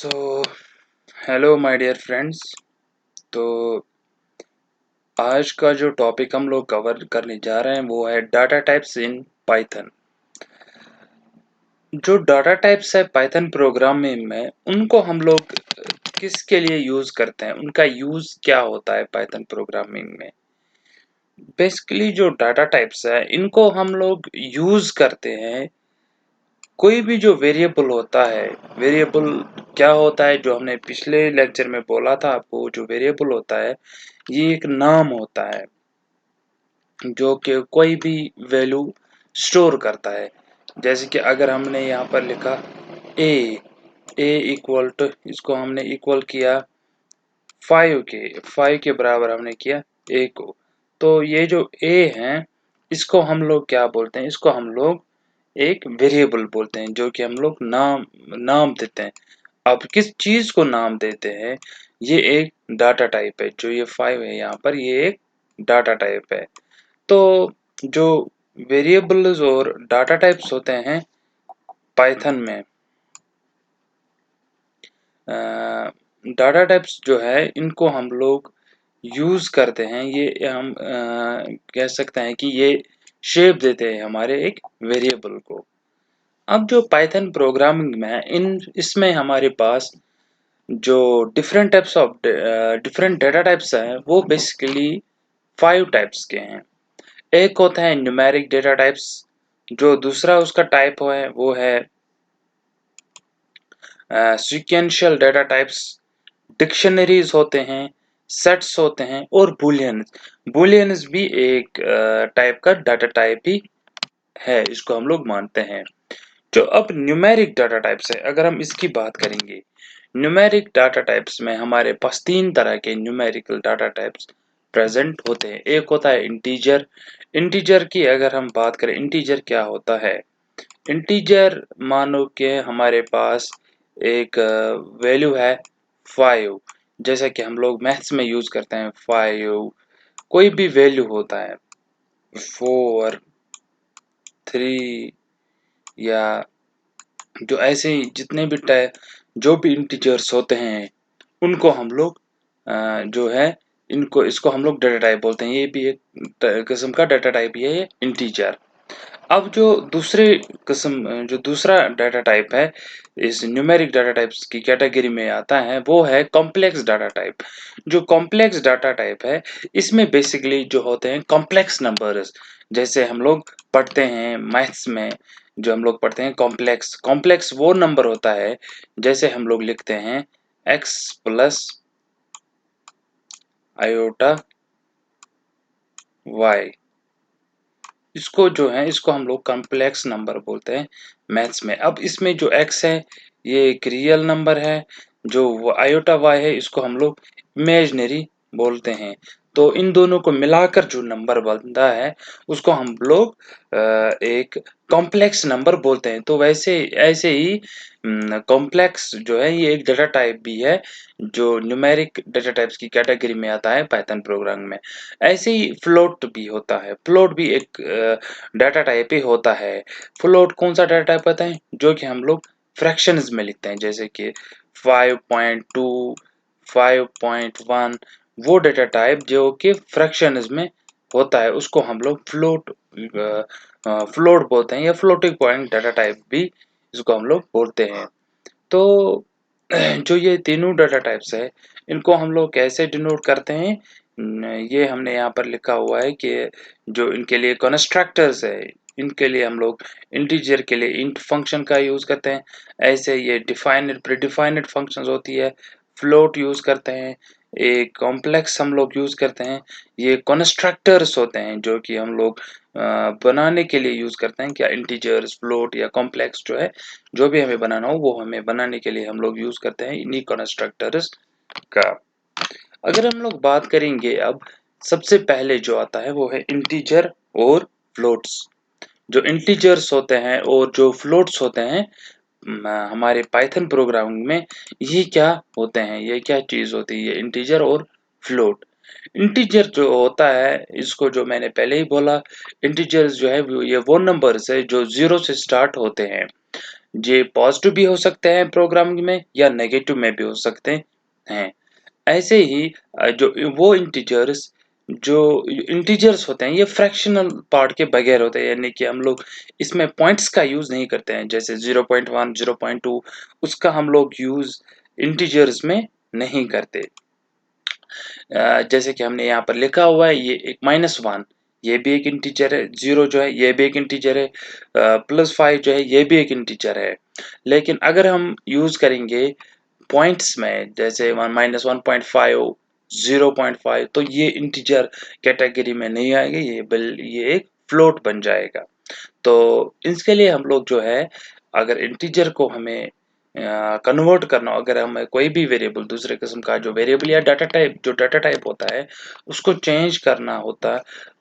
So hello my dear friends. तो आज का जो टॉपिक हम लोग कवर करने जा रहे हैं वो है डाटा टाइप्स इन पाइथन। जो डाटा टाइप्स है पाइथन प्रोग्रामिंग में उनको हम लोग किसके लिए यूज करते हैं, उनका यूज क्या होता है पाइथन प्रोग्रामिंग में। बेसिकली जो डाटा टाइप्स है इनको हम लोग यूज करते हैं। कोई भी जो वेरिएबल होता है, वेरिएबल क्या होता है जो हमने पिछले लेक्चर में बोला था आपको, जो वेरिएबल होता है ये एक नाम होता है जो कि कोई भी वैल्यू स्टोर करता है। जैसे कि अगर हमने यहाँ पर लिखा ए ए इक्वल टू, इसको हमने इक्वल किया 5 के बराबर हमने किया ए को, तो ये जो ए है इसको हम लोग क्या बोलते हैं, इसको हम लोग एक वेरिएबल बोलते हैं जो कि हम लोग नाम नाम देते हैं। अब किस चीज को नाम देते हैं, ये एक डाटा टाइप है। जो ये 5 है यहाँ पर, ये एक डाटा टाइप है। तो जो वेरिएबल्स और डाटा टाइप्स होते हैं पाइथन में, डाटा टाइप्स जो है इनको हम लोग यूज करते हैं। ये हम कह सकते हैं कि ये शेप देते हैं हमारे एक वेरिएबल को। अब जो पाइथन प्रोग्रामिंग में है, इन इसमें हमारे पास जो डिफरेंट डाटा टाइप्स हैं वो बेसिकली 5 टाइप्स के हैं। एक होता है न्यूमेरिक डेटा टाइप्स, जो दूसरा उसका टाइप है वो है सीक्वेंशियल डेटा टाइप्स, डिक्शनरीज होते हैं, सेट्स होते हैं और बुलियंस। बुलियंस भी एक टाइप का डाटा टाइप ही है, इसको हम लोग मानते हैं। जो अब न्यूमेरिक डाटा टाइप्स है, अगर हम इसकी बात करेंगे, न्यूमेरिक डाटा टाइप्स में हमारे पास 3 तरह के न्यूमेरिकल डाटा टाइप्स प्रेजेंट होते हैं। एक होता है इंटीजर। इंटीजर की अगर हम बात करें, इंटीजर क्या होता है, इंटीजर मानो कि हमारे पास एक वैल्यू है 5, जैसा कि हम लोग मैथ्स में यूज करते हैं 5। कोई भी वैल्यू होता है 4, 3 या जो ऐसे ही जितने भी जो भी इंटीजर्स होते हैं उनको हम लोग जो है इनको इसको हम लोग डाटा टाइप बोलते हैं। ये भी एक किस्म का डाटा टाइप ही है, ये इंटीजर। अब जो दूसरा डाटा टाइप है इस न्यूमेरिक डाटा टाइप्स की कैटेगरी में आता है वो है कॉम्प्लेक्स डाटा टाइप। जो कॉम्प्लेक्स डाटा टाइप है इसमें बेसिकली जो होते हैं कॉम्प्लेक्स नंबर्स, जैसे हम लोग पढ़ते हैं मैथ्स में, जो हम लोग पढ़ते हैं कॉम्प्लेक्स कॉम्प्लेक्स वो नंबर होता है जैसे हम लोग लिखते हैं x प्लस आयोटा y। इसको जो है इसको हम लोग कॉम्प्लेक्स नंबर बोलते हैं मैथ्स में। अब इसमें जो x है ये एक रियल नंबर है, जो आयोटा y है इसको हम लोग इमेजिनरी बोलते हैं। तो इन दोनों को मिलाकर जो नंबर बनता है उसको हम लोग एक कॉम्प्लेक्स नंबर बोलते हैं। तो वैसे ऐसे ही कॉम्प्लेक्स जो है ये एक डाटा टाइप भी है जो न्यूमेरिक डाटा टाइप्स की कैटेगरी में आता है पाइथन प्रोग्राम में। ऐसे ही फ्लोट भी होता है, फ्लोट भी एक डाटा टाइप ही होता है। फ्लोट कौन सा डाटा टाइप होता है, जो कि हम लोग फ्रैक्शंस में लिखते हैं, जैसे कि 5.2, 5.1। वो डाटा टाइप जो कि फ्रैक्शंस में होता है उसको हम लोग फ्लोट बोलते हैं, या फ्लोटिंग पॉइंट डाटा टाइप भी इसको हम लोग बोलते हैं। तो जो ये तीनों डाटा टाइप्स है इनको हम लोग कैसे डिनोट करते हैं, ये हमने यहाँ पर लिखा हुआ है कि जो इनके लिए कंस्ट्रक्टर्स है, इनके लिए हम लोग इंटीजर के लिए इंट फंक्शन का यूज करते हैं। ऐसे ये डिफाइंड प्रीडिफाइंड फंक्शंस होती है, फ्लोट यूज करते हैं, एक कॉम्प्लेक्स हम लोग यूज करते हैं। ये कंस्ट्रक्टर्स होते हैं जो कि हम लोग बनाने के लिए यूज करते हैं, क्या इंटीजर्स, फ्लोट या कॉम्प्लेक्स जो है, जो भी हमें बनाना हो वो हमें बनाने के लिए हम लोग यूज करते हैं इन्हीं कंस्ट्रक्टर्स का। अगर हम लोग बात करेंगे, अब सबसे पहले जो आता है वो है इंटीजर और फ्लोट्स। जो इंटीजर्स होते हैं और जो फ्लोट्स होते हैं हमारे पाइथन प्रोग्रामिंग में, ये क्या होते हैं, ये क्या चीज होती है, ये इंटीजर और फ्लोट। इंटीजर जो होता है इसको जो मैंने पहले ही बोला, इंटीजर्स जो है ये वो नंबर्स है जो 0 से स्टार्ट होते हैं। ये पॉजिटिव भी हो सकते हैं प्रोग्रामिंग में या नेगेटिव में भी हो सकते हैं। ऐसे ही जो वो इंटीजर्स होते हैं ये फ्रैक्शनल पार्ट के बगैर होते हैं, यानी कि हम लोग इसमें पॉइंट्स का यूज नहीं करते हैं, जैसे 0.1 0.2 उसका हम लोग यूज इंटीजर्स में नहीं करते। जैसे कि हमने यहाँ पर लिखा हुआ है ये एक -1 ये भी एक इंटीजर है, 0 जो है ये भी एक इंटीजर है, +5 जो है ये भी एक इंटीजर है। लेकिन अगर हम यूज करेंगे पॉइंट्स में जैसे 1-1.5 0.5 तो ये इंटीजर कैटेगरी में नहीं आएंगे, ये एक फ्लोट बन जाएगा। तो इसके लिए हम लोग जो है अगर इंटीजर को हमें कन्वर्ट करना, अगर हमें कोई भी वेरिएबल दूसरे किस्म का जो वेरिएबल या डाटा टाइप होता है उसको चेंज करना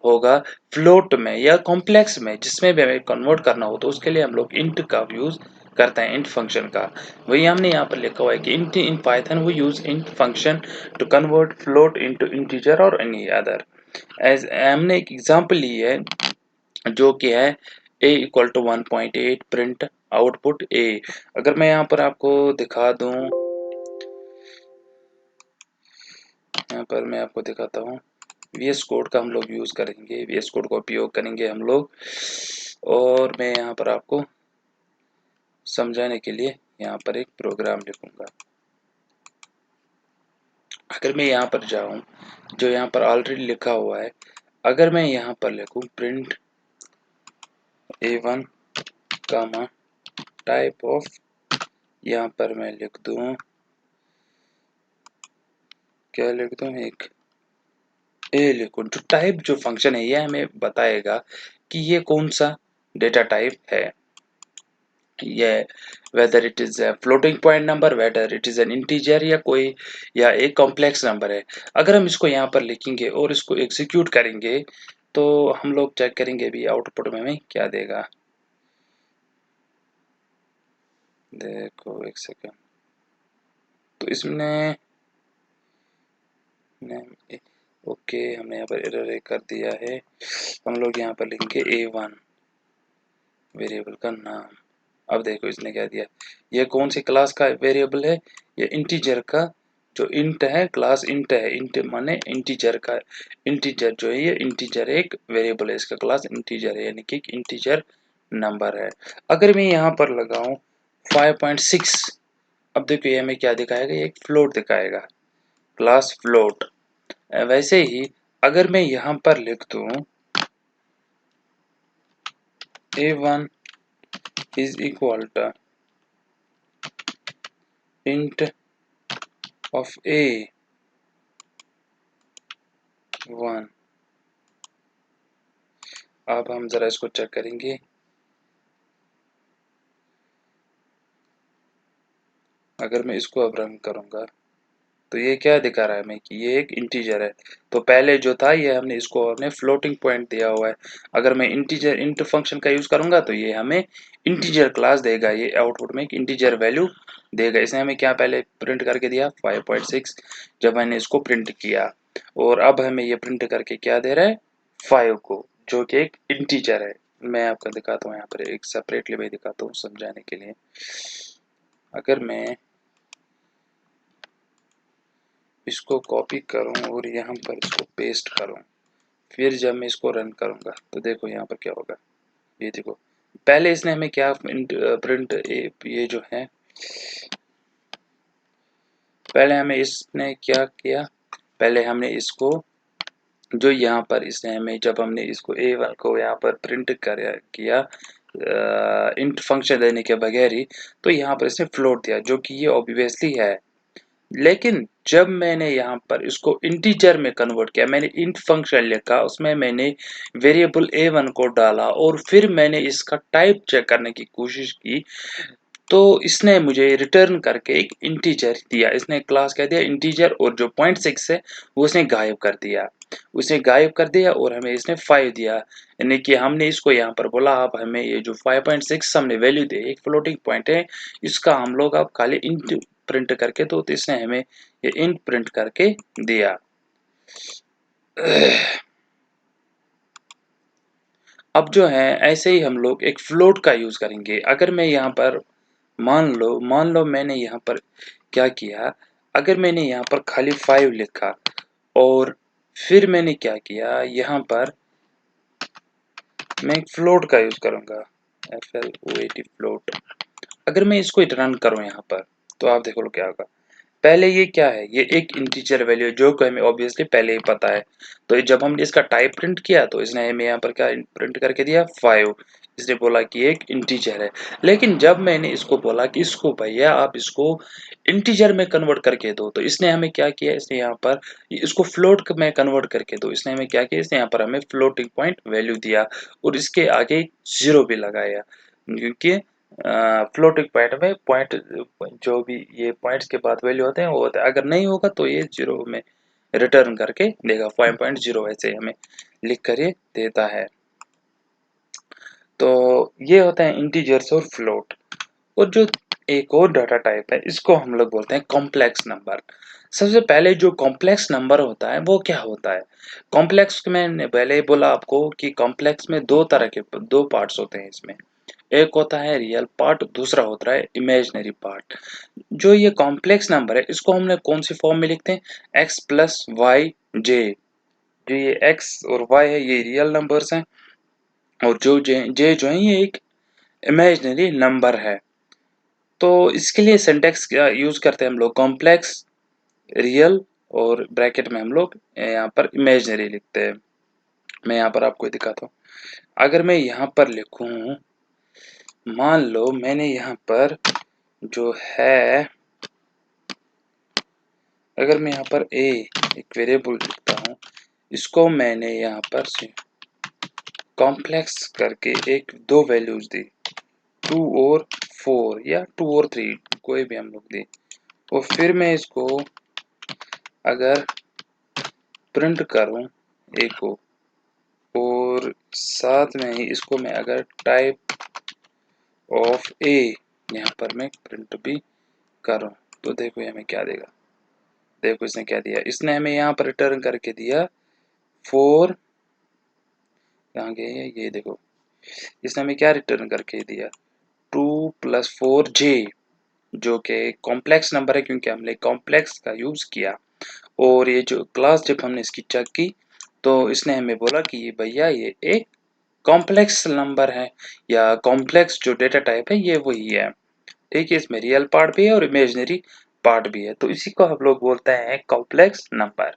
होगा फ्लोट में या कॉम्प्लेक्स में, जिसमें भी हमें कन्वर्ट करना हो तो उसके लिए हम लोग इंट का यूज करते हैं, इंट फंक्शन का। वही हमने यहाँ पर लिखा हुआ है कि int in Python we use int function to convert float into integer और एनी अदर। एज हमने एक एग्जांपल ली है जो कि है a equal to 1.8 print output a। अगर मैं यहाँ पर आपको दिखा दूं, यहाँ पर मैं आपको दिखाता हूँ, VS कोड का हम लोग यूज करेंगे, VS कोड का उपयोग करेंगे हम लोग, और मैं यहाँ पर आपको समझाने के लिए यहाँ पर एक प्रोग्राम लिखूंगा। अगर मैं यहाँ पर जाऊं, जो यहाँ पर ऑलरेडी लिखा हुआ है, अगर मैं यहाँ पर लिखूं print A1 comma type of, यहाँ पर मैं लिख दूं, क्या लिख दूं, एक ए लिखूं। जो टाइप जो फंक्शन है ये हमें बताएगा कि ये कौन सा डेटा टाइप है, ये whether it is a floating point number, whether it is an integer या कोई या एक कॉम्प्लेक्स नंबर है। अगर हम इसको यहाँ पर लिखेंगे और इसको एग्जीक्यूट करेंगे तो हम लोग चेक करेंगे अभी आउटपुट में हमें क्या देगा। देखो एक सेकेंड, तो इसमें ओके हमने यहाँ पर एरर कर दिया है। हम लोग यहाँ पर लिखेंगे A1 वेरिएबल का नाम। अब देखो इसने क्या दिया, ये कौन सी क्लास का वेरिएबल है, ये इंटीजर का जो इंट है, क्लास इंट है, इंट माने इंटीजर का, इंटीजर जो है ये इंटीजर एक वेरिएबल है, इसका क्लास इंटीजर है, यानी कि इंटीजर नंबर है। अगर मैं यहाँ पर लगाऊं 5.6, अब देखो ये हमें क्या दिखाएगा, ये एक फ्लोट दिखाएगा, क्लास फ्लोट। वैसे ही अगर मैं यहाँ पर लिख दूं A1 is equal to int of A1, अब हम जरा इसको चेक करेंगे। अगर मैं इसको अब रन करूंगा तो ये क्या दिखा रहा है हमें कि ये एक इंटीजर है। तो पहले जो था ये हमने फ्लोटिंग पॉइंट दिया हुआ है, अगर मैं इंटीजर इंट फंक्शन का यूज करूंगा तो ये हमें इंटीजर क्लास देगा, ये आउटपुट में एक इंटीजर वैल्यू देगा। इसने हमें क्या पहले प्रिंट करके दिया 5.6 जब मैंने इसको प्रिंट किया, और अब हमें ये प्रिंट करके क्या दे रहा है 5 को, जो कि एक इंटीजर है। मैं आपको दिखाता हूँ यहाँ पर एक सेपरेटली मैं दिखाता हूँ समझाने के लिए। अगर मैं इसको कॉपी करूं और यहाँ पर इसको पेस्ट करूं, फिर जब मैं इसको रन करूंगा तो देखो यहाँ पर क्या होगा। ये देखो पहले इसने हमें क्या प्रिंट ये जो है, पहले हमें इसने क्या किया, पहले हमने इसको जो यहाँ पर इसने हमें जब हमने इसको A1 को यहाँ पर प्रिंट किया इंट फंक्शन देने के बगैर ही, तो यहाँ पर इसने फ्लोट दिया जो कि ये ऑब्वियसली है। लेकिन जब मैंने यहाँ पर इसको इंटीजर में कन्वर्ट किया, मैंने इंट फंक्शन लिखा, उसमें मैंने वेरिएबल A1 को डाला और फिर मैंने इसका टाइप चेक करने की कोशिश की, तो इसने मुझे रिटर्न करके एक इंटीजर दिया। इसने क्लास कह दिया इंटीजर, और जो 0.6 है वो उसने गायब कर दिया, उसे गायब कर दिया और हमें इसने 5 दिया। यानी कि हमने इसको यहाँ पर बोला अब हमें ये जो 5.6 हमने वैल्यू दी, एक फ्लोटिंग पॉइंट है, इसका हम लोग अब खाली इंट प्रिंट करके दो, तो इसने हमें ये इंट प्रिंट करके दिया। अब जो है ऐसे ही हम लोग एक फ्लोट का यूज करेंगे। अगर मैं यहाँ पर मान लो मैंने यहाँ पर क्या किया, अगर मैंने यहाँ पर खाली 5 लिखा और फिर मैंने क्या किया, यहाँ पर मैं एक फ्लोट का यूज करूंगा, FLOAT फ्लोट। अगर मैं इसको रन करूं यहाँ पर तो आप देखो क्या होगा। पहले ये क्या है, ये एक इंटीजर वैल्यू है जो कि हमें ऑब्वियसली पहले ही पता है। तो जब हमने इसका टाइप प्रिंट किया तो इसने हमें यहाँ पर क्या प्रिंट करके दिया 5। इसने बोला कि एक इंटीजर है। लेकिन जब मैंने इसको बोला कि इसको भैया आप इसको इंटीजर में कन्वर्ट करके दो, तो इसने हमें क्या किया, इसने यहाँ पर इसको फ्लोट में कन्वर्ट करके दो, इसने हमें क्या किया, इसने यहाँ पर हमें फ्लोटिंग पॉइंट वैल्यू दिया और इसके आगे 0 भी लगाया, क्योंकि फ्लोटिंग पॉइंट में पॉइंट जो भी ये पॉइंट्स के बाद वैल्यू होते हैं वो होता है, अगर नहीं होगा तो ये 0 में रिटर्न करके देगा, 5.0 ऐसे हमें लिख कर ये देता है। तो ये होता है इंटीजर्स और फ्लोट। और जो एक और डाटा टाइप है इसको हम लोग बोलते हैं कॉम्प्लेक्स नंबर। सबसे पहले जो कॉम्प्लेक्स नंबर होता है वो क्या होता है, कॉम्प्लेक्स मैंने पहले ही बोला आपको कि कॉम्प्लेक्स में दो तरह के दो पार्ट्स होते हैं इसमें, एक होता है रियल पार्ट, दूसरा होता है इमेजिनरी पार्ट। जो ये कॉम्प्लेक्स नंबर है इसको हमने कौन सी फॉर्म में लिखते हैं, x प्लस वाई जे। जो ये x और y है ये रियल नंबर्स हैं और जो जे जो है ये एक इमेजिनरी नंबर है। तो इसके लिए सिंटेक्स क्या यूज करते हैं हम लोग, कॉम्प्लेक्स, रियल और ब्रैकेट में हम लोग यहाँ पर इमेजिनरी लिखते हैं। मैं यहाँ पर आपको दिखाता हूँ। अगर मैं यहाँ पर लिखूं, मान लो मैंने यहाँ पर जो है, अगर मैं यहाँ पर एक वेरिएबल लिखता हूँ, इसको मैंने यहाँ पर कॉम्प्लेक्स करके एक दो वैल्यूज दी, 2 और 4 या 2 और 3 कोई भी हम लोग दी, और फिर मैं इसको अगर प्रिंट करूं ए को और साथ में ही इसको मैं अगर टाइप ऑफ ए यहाँ पर मैं प्रिंट भी करूं तो देखो ये हमें क्या देगा। देखो इसने क्या दिया, इसने हमें यहाँ पर रिटर्न करके दिया 4, कहाँ गए ये देखो, इसने हमें क्या रिटर्न करके दिया 2 + 4j, जो कि कॉम्प्लेक्स नंबर है क्योंकि हमने कॉम्प्लेक्स का यूज किया। और ये जो क्लास जब हमने इसकी चेक की तो इसने हमें बोला कि ये भैया ये एक कॉम्प्लेक्स नंबर है या कॉम्प्लेक्स जो डेटा टाइप है ये वही है। ठीक है, इसमें रियल पार्ट भी है और इमेजिनरी पार्ट भी है, तो इसी को हम लोग बोलते हैं कॉम्प्लेक्स नंबर।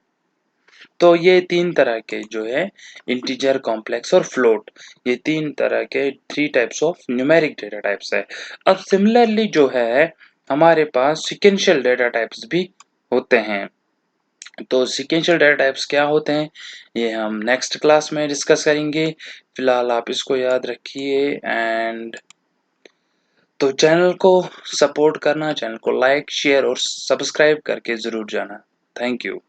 तो ये तीन तरह के जो है इंटीजर, कॉम्प्लेक्स और फ्लोट, ये तीन तरह के 3 types of numeric data types है। अब सिमिलरली जो है हमारे पास सीक्वेंशियल डेटा टाइप्स भी होते हैं। तो सीक्वेंशियल डेटा टाइप्स क्या होते हैं ये हम नेक्स्ट क्लास में डिस्कस करेंगे। फिलहाल आप इसको याद रखिए। एंड तो चैनल को सपोर्ट करना, चैनल को लाइक, शेयर और सब्सक्राइब करके जरूर जाना। Thank you.